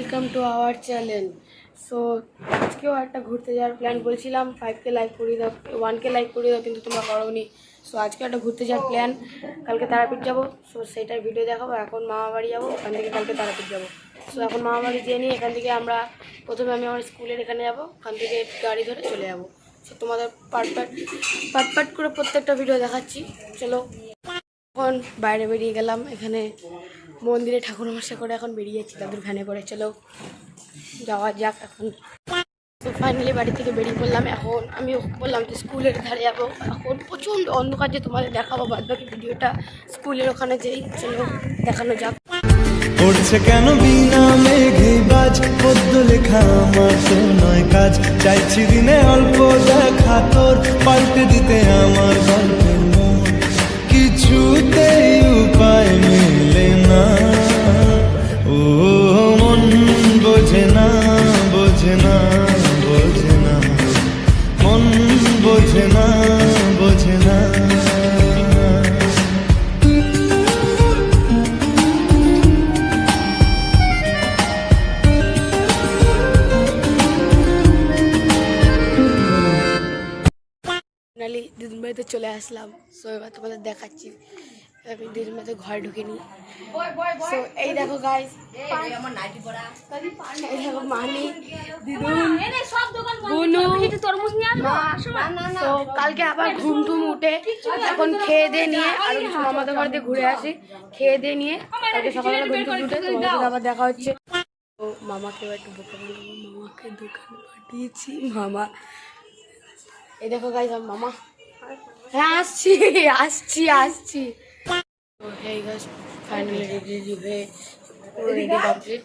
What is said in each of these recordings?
Welcome to our channel. So আজকেও একটা ঘুরতে যাওয়ার প্ল্যান বলছিলাম 5K লাইক করিয়ে দাও, 1K লাইক করিয়ে দাও, কিন্তু তোমরা করোনি। সো আজকে একটা ঘুরতে যাওয়ার প্ল্যান, কালকে তারাপীঠ যাবো। সো সেইটার ভিডিও দেখাবো। এখন মামাবাড়ি যাবো, ওখান থেকে কালকে তারাপীঠ যাবো। সো এখন মামাবাড়ি যেয়ে নিয়ে এখান থেকে আমি আমার স্কুলের এখানে যাবো, ওখান থেকে গাড়ি ধরে চলে যাবো। সো তোমাদের পার্ট করে প্রত্যেকটা ভিডিও দেখাচ্ছি। চলো, এখন বাইরে বেরিয়ে গেলাম, এখানে মন্দিরে ঠাকুরমশাই করে এখন বেরিয়ে যাচ্ছি তাদের ভ্যানে করে। চলো যাওয়া যাক এখন। তো ফাইনালি বাড়ি থেকে বেরিয়ে পড়লাম। এখন আমি বললাম যে স্কুলের ধারে যাবো। এখন প্রচণ্ড অন্ধকার, যে তোমাদের দেখাবো বাদ বাকি ভিডিওটা স্কুলের ওখানে যেই। চলো দেখানো যাক। পড়ছে কেন বিনা মেঘে বাজ, পদ্ম লেখা আমার তো নয় কাজ। চাইছি দিনে অল্প দেখা তোর, পাল্টে দিতে আমার গল্পের মন। কিছুতেই উপায় মেলে না, ও মন বোঝে না, বোঝে না, বোঝে না, মন বোঝে না, বোঝে না। ফাইনালি দিদির বাড়িতে চলে আসলাম। সো এবার তোমাদের দেখাচ্ছি। আমি দিদির বাড়িতে ঘরে ঢুকে নিই। সো এই দেখো গাইস, এই দেখো মানি, দিদুন, বুনু, তো কালকে আবার ঘুম টুম উঠে এখন খেয়ে দিয়ে নিয়ে আর কিছু মামাদের ঘর দিয়ে ঘুরে আসি। খেয়ে দিয়ে নিয়ে কালকে সকালবেলা ঘুম টুম উঠে তোমাদের সাথে আবার দেখা হচ্ছে। তো মামাকে এবার একটু বোকা বানাবো, মামাকে দোকানে পাঠিয়েছি। মামা এই দেখো গাইস, মামা, হ্যাঁ আসছি আসছি আসছি। তো এই গাইস ফাইনালি রেডি হয়ে রেডি কমপ্লিট।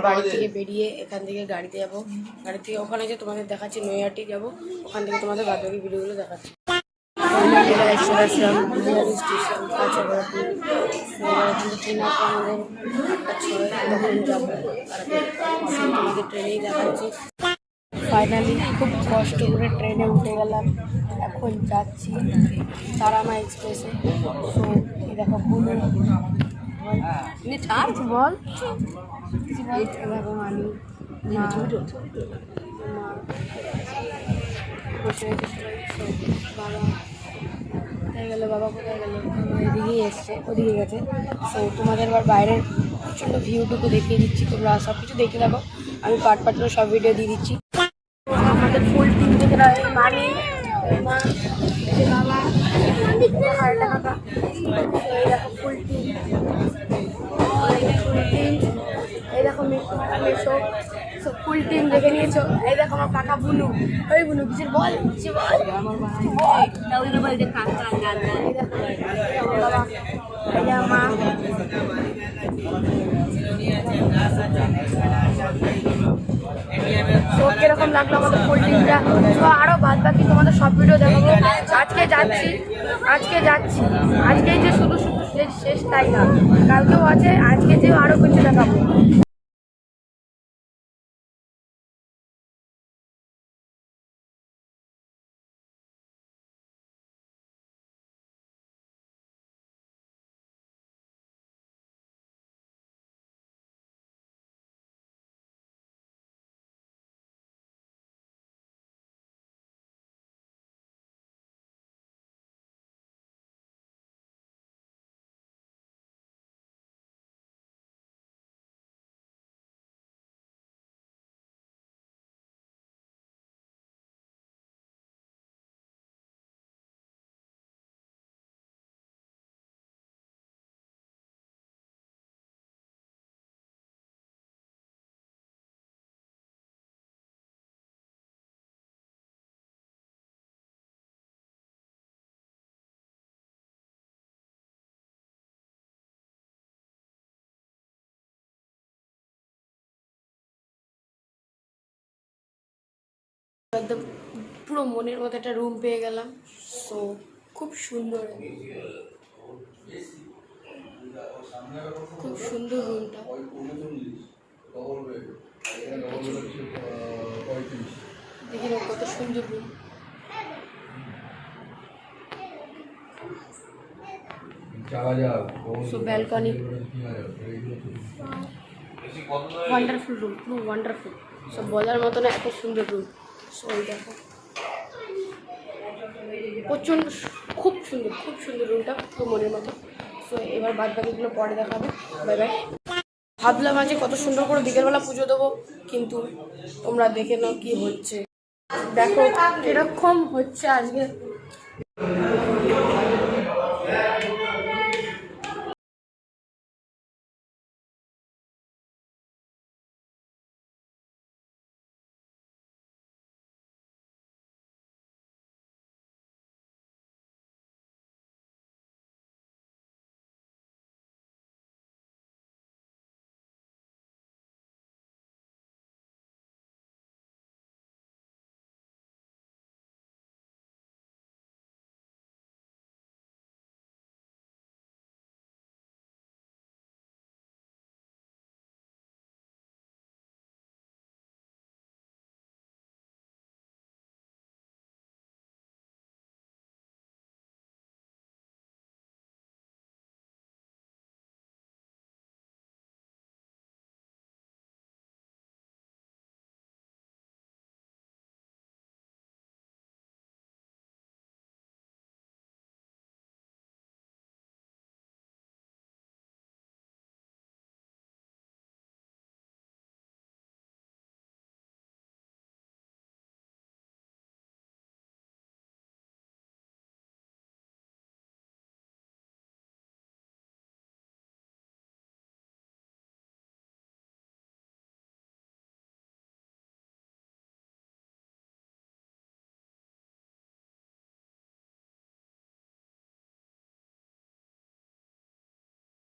বাড়ি থেকে বেরিয়ে এখান থেকে গাড়িতে যাবো। গাড়ি থেকে ওখানে যে তোমাদের দেখাচ্ছি নৈহাটি যাবো, ওখান থেকে তোমাদের বাদবাকি ভিডিওগুলো দেখাচ্ছি। স্টেশন কাছাকাছি ট্রেন আছে আমাদের 8টা 6, তখন যাবো তোমাদের ট্রেনেই দেখাচ্ছি। ফাইনালি খুব কষ্ট করে ট্রেনে উঠে গেলাম, এখন যাচ্ছি তারামা এক্সপ্রেসে। তো এই দেখো বুনু, বল দেখো মানি, বসে বাবা কোথায় গেলো, বাবা কোথায় গেলো, এদিকেই এসছে, ওদিকে গেছে। সো তোমাদের এবার বাইরের প্রচণ্ড ভিউটুকু দেখিয়ে দিচ্ছি, তোমরা সব কিছু দেখে দেখো। আমি পার্ট করে সব ভিডিও দিয়ে দিচ্ছি। আমাদের ফুল টিম থেকে মানি, মা, বাবা, হারটা কাকা, এই দেখো ফুল টিম, এই দেখো মেশো, সব ফুল টিম দেখে নিয়েছো। এই দেখো আমার কাকা বুনু, ওই বুনু কিছু বল, কিছু বল। মা, তো কিরকম লাগলো আমাদের ফুল টিমটা। তো আরও বাদ বাকি তোমাদের সব ভিডিও দেখাবো। আজকে যাচ্ছি আজকেই যে শুধু শেষ তাই না, কালকেও আছে, আজকে যে আরও কিছু দেখাবো। একদম পুরো মনের মতো একটা রুম পেয়ে গেলাম। সো খুব সুন্দর, খুব সুন্দর রুমটা। দেখি না কত সুন্দর room. So balcony, wonderful room, পুরো ওয়ান্ডারফুল, সব বলার মতো না, এত সুন্দর রুম। সো এই দেখো প্রচণ্ড খুব সুন্দর রুমটা, খুব মনের মতো। সো এবার বাদ বাকিগুলো পরে দেখাবো। Bye bye. ভাবলাম আজকে কত সুন্দর করে বিকেলবেলা পুজো দেবো, কিন্তু তোমরা দেখে নাও কি হচ্ছে, দেখো কিরকম হচ্ছে আজকে।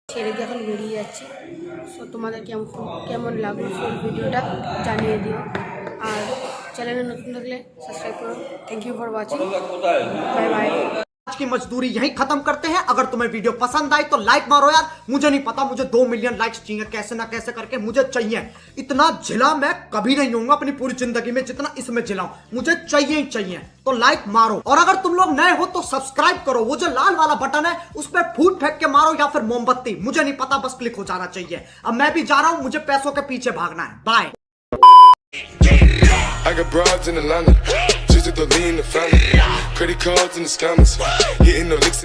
ছেড়ে দিয়ে এখন বেরিয়ে যাচ্ছে। সো তোমাদের কেমন লাগলো ফুল ভিডিওটা জানিয়ে দিও, আর চ্যানেলে নতুন থাকলে সাবস্ক্রাইব করো। Thank you for watching, bye bye. आज की मजदूरी यहीं खत्म करते हैं। अगर तुम्हें वीडियो पसंद आई तो लाइक मारो यार। मुझे नहीं पता, मुझे 2 मिलियन लाइक्स चाहिए, कैसे ना कैसे करके मुझे चाहिए। इतना झिला मैं कभी नहीं होऊंगा अपनी पूरी जिंदगी में जितना इसमें झिलाऊं, मुझे चाहिए ही चाहिए। तो लाइक मारो, और अगर तुम लोग नए हो तो सब्सक्राइब करो। वो जो लाल वाला बटन है उस पर फूट फेंक के मारो या फिर मोमबत्ती, मुझे नहीं पता, बस क्लिक हो जाना चाहिए। अब मैं भी जा रहा हूं, मुझे पैसों के पीछे भागना है। Bye. I got broads in Atlanta, just to the lean the family. Credit cards in the scammers, hitting the licks.